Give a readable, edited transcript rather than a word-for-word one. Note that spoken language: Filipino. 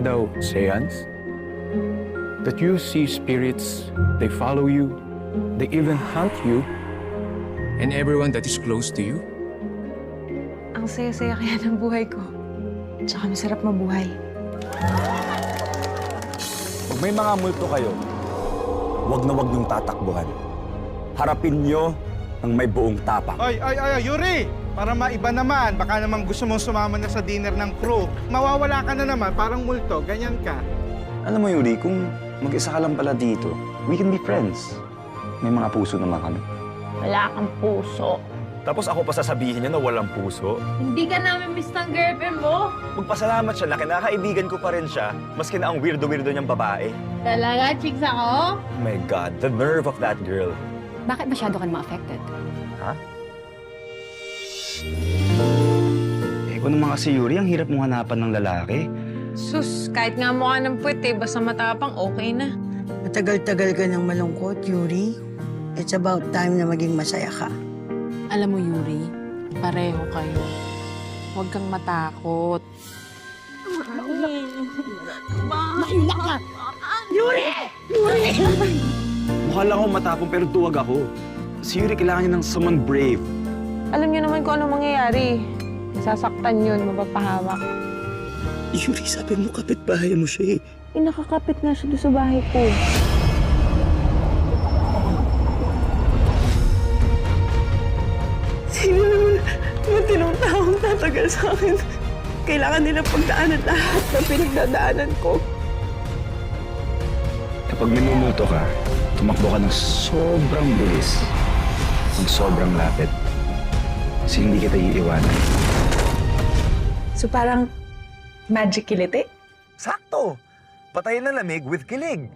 daw seance? That you see spirits, they follow you, they even hunt you. And everyone that is close to you? Ang saya-saya kaya ng buhay ko. Tsaka masarap mabuhay. Pag may mga multo kayo, wag na wag niyong tatakbuhan. Harapin niyo ng may buong tapang. Ay, Yuri! Para maiba naman, baka naman gusto mong sumama na sa dinner ng crew. Mawawala ka na naman, parang multo, ganyan ka. Alam mo, Yuri, kung mag-isa ka lang pala dito, we can be friends. May mga puso naman kami. Wala kang puso. Tapos ako pa sasabihin niya na walang puso. Hindi ka namin miss ng girlfriend mo. Magpasalamat siya na kinakaibigan ko pa rin siya, maski na ang weirdo-weirdo niyang babae. Talaga, chicks ako? Oh my God, the nerve of that girl. Bakit masyado ka naman affected? Ha? Eh, kung naman kasi, Yuri, ang hirap mong hanapan ng lalaki. Sus, kahit nga mukha ng puwet basta matapang, okay na. Matagal-tagal ka ng malungkot, Yuri. It's about time na maging masaya ka. Alam mo, Yuri, pareho kayo. Huwag kang matakot. Mukha lang akong matapang pero tuwag ako. Si Yuri kailangan niya ng someone brave. Alam niyo naman kung ano mangyayari. Sasaktan yun, mapapahamak. Yuri, sabi mo kapitbahay mo siya eh. Nakakapit nga siya doon sa bahay ko. Sino naman tinong taong tatagal sa akin? Kailangan nila pagdaanan lahat ng pinagdadaanan ko. Kapag minumuto ka, tumakbo ka ng sobrang bilis. Ng sobrang lapit. Kasi hindi kita iiwanan. So parang magic kiliti? Sakto! Patayin na lamig with kilig.